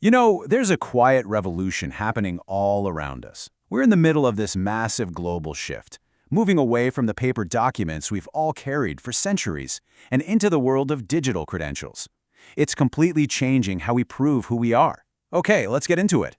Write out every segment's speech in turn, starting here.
You know, there's a quiet revolution happening all around us. We're in the middle of this massive global shift, moving away from the paper documents we've all carried for centuries and into the world of digital credentials. It's completely changing how we prove who we are. Okay, let's get into it.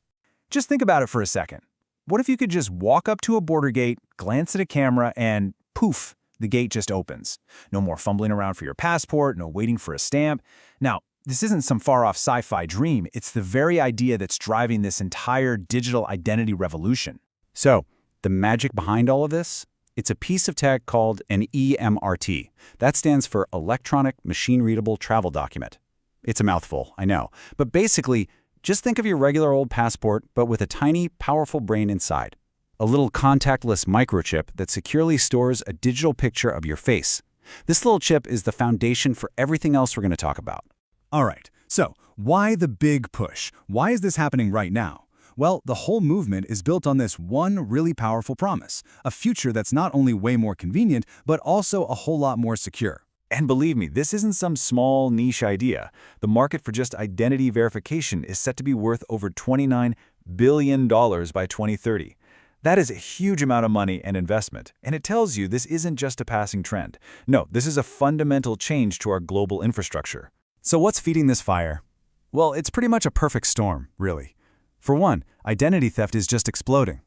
Just think about it for a second. What if you could just walk up to a border gate, glance at a camera, and poof, the gate just opens. No more fumbling around for your passport, no waiting for a stamp. Now, this isn't some far-off sci-fi dream. It's the very idea that's driving this entire digital identity revolution. So, the magic behind all of this? It's a piece of tech called an eMRT. That stands for Electronic Machine Readable Travel Document. It's a mouthful, I know. But basically, just think of your regular old passport, but with a tiny, powerful brain inside. A little contactless microchip that securely stores a digital picture of your face. This little chip is the foundation for everything else we're going to talk about. All right, so why the big push? Why is this happening right now? Well, the whole movement is built on this one really powerful promise, a future that's not only way more convenient, but also a whole lot more secure. And believe me, this isn't some small niche idea. The market for just identity verification is set to be worth over $29 billion by 2030. That is a huge amount of money and investment, and it tells you this isn't just a passing trend. No, this is a fundamental change to our global infrastructure. So what's feeding this fire? Well, it's pretty much a perfect storm, really. For one, identity theft is just exploding.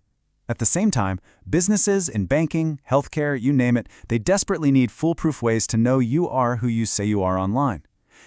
At the same time, businesses in banking, healthcare, you name it, they desperately need foolproof ways to know you are who you say you are online.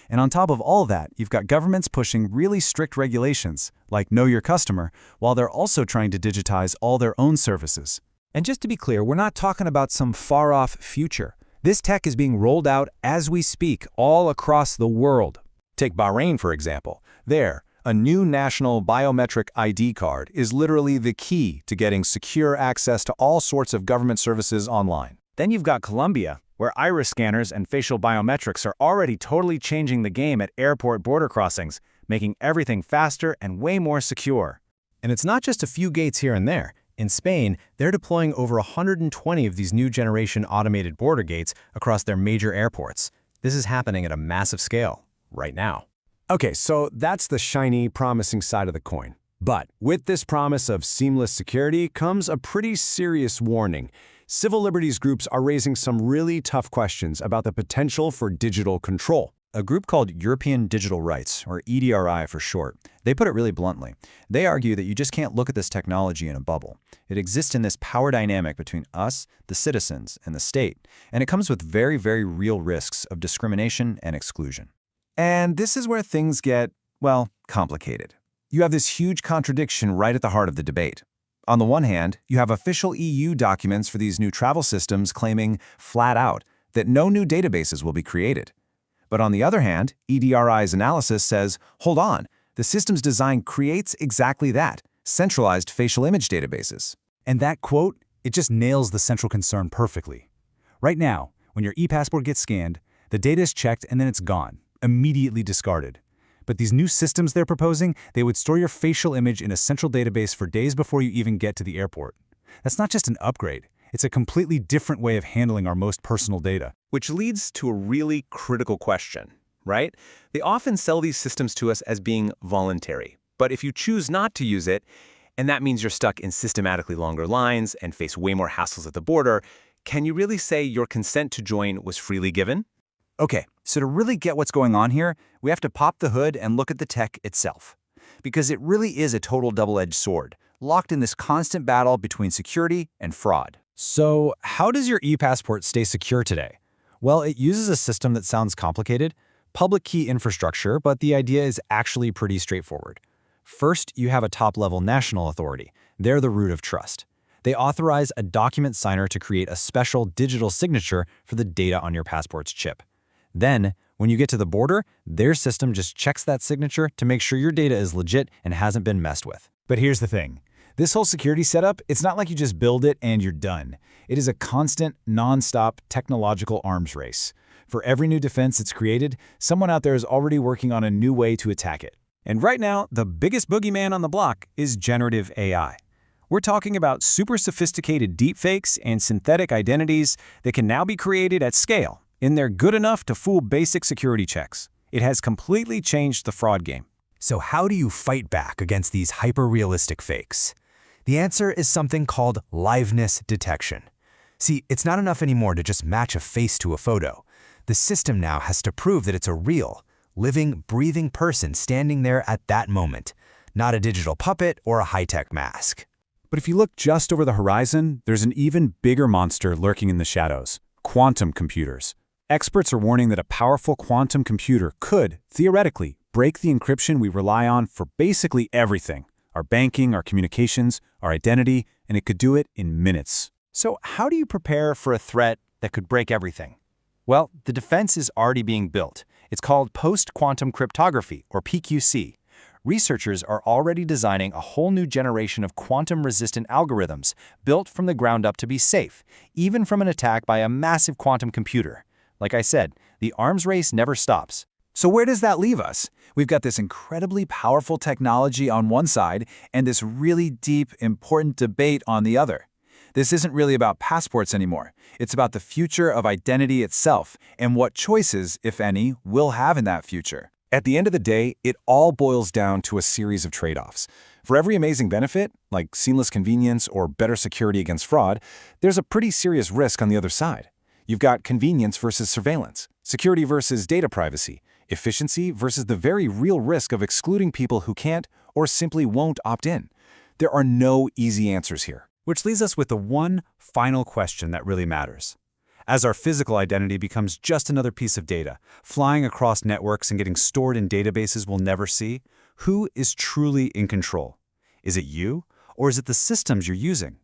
And on top of all that, you've got governments pushing really strict regulations, like Know Your Customer, while they're also trying to digitize all their own services. And just to be clear, we're not talking about some far-off future. This tech is being rolled out as we speak all across the world. Take Bahrain, for example. There, a new national biometric ID card is literally the key to getting secure access to all sorts of government services online. Then you've got Colombia, where iris scanners and facial biometrics are already totally changing the game at airport border crossings, making everything faster and way more secure. And it's not just a few gates here and there. In Spain, they're deploying over 120 of these new generation automated border gates across their major airports. This is happening at a massive scale, right now. Okay, so that's the shiny, promising side of the coin. But with this promise of seamless security comes a pretty serious warning. Civil liberties groups are raising some really tough questions about the potential for digital control. A group called European Digital Rights, or EDRI for short, they put it really bluntly. They argue that you just can't look at this technology in a bubble. It exists in this power dynamic between us, the citizens, and the state, and it comes with very, very real risks of discrimination and exclusion. And this is where things get, well, complicated. You have this huge contradiction right at the heart of the debate. On the one hand, you have official EU documents for these new travel systems claiming, flat out, that no new databases will be created. But on the other hand, EDRI's analysis says, hold on, the system's design creates exactly that, centralized facial image databases. And that quote, it just nails the central concern perfectly. Right now, when your e-passport gets scanned, the data is checked and then it's gone, immediately discarded. But these new systems they're proposing, they would store your facial image in a central database for days before you even get to the airport. That's not just an upgrade. It's a completely different way of handling our most personal data. Which leads to a really critical question, right? They often sell these systems to us as being voluntary. But if you choose not to use it, and that means you're stuck in systematically longer lines and face way more hassles at the border, can you really say your consent to join was freely given? Okay, so to really get what's going on here, we have to pop the hood and look at the tech itself. Because it really is a total double-edged sword, locked in this constant battle between security and fraud. So how does your e-passport stay secure today? Well, it uses a system that sounds complicated, public key infrastructure, but the idea is actually pretty straightforward. First, you have a top-level national authority. They're the root of trust. They authorize a document signer to create a special digital signature for the data on your passport's chip. Then, when you get to the border, their system just checks that signature to make sure your data is legit and hasn't been messed with. But here's the thing. This whole security setup, it's not like you just build it and you're done. It is a constant, non-stop technological arms race. For every new defense it's created, someone out there is already working on a new way to attack it. And right now, the biggest boogeyman on the block is generative AI. We're talking about super sophisticated deepfakes and synthetic identities that can now be created at scale, and they're good enough to fool basic security checks. It has completely changed the fraud game. So how do you fight back against these hyper-realistic fakes? The answer is something called liveness detection. See, it's not enough anymore to just match a face to a photo. The system now has to prove that it's a real, living, breathing person standing there at that moment, not a digital puppet or a high-tech mask. But if you look just over the horizon, there's an even bigger monster lurking in the shadows: quantum computers. Experts are warning that a powerful quantum computer could, theoretically, break the encryption we rely on for basically everything: our banking, our communications, our identity, and it could do it in minutes. So how do you prepare for a threat that could break everything? Well, the defense is already being built. It's called post-quantum cryptography, or PQC. Researchers are already designing a whole new generation of quantum-resistant algorithms built from the ground up to be safe, even from an attack by a massive quantum computer. Like I said, the arms race never stops. So where does that leave us? We've got this incredibly powerful technology on one side and this really deep, important debate on the other. This isn't really about passports anymore. It's about the future of identity itself and what choices, if any, we'll have in that future. At the end of the day, it all boils down to a series of trade-offs. For every amazing benefit, like seamless convenience or better security against fraud, there's a pretty serious risk on the other side. You've got convenience versus surveillance, security versus data privacy, efficiency versus the very real risk of excluding people who can't or simply won't opt in. There are no easy answers here. Which leaves us with the one final question that really matters. As our physical identity becomes just another piece of data, flying across networks and getting stored in databases we'll never see, who is truly in control? Is it you, or is it the systems you're using?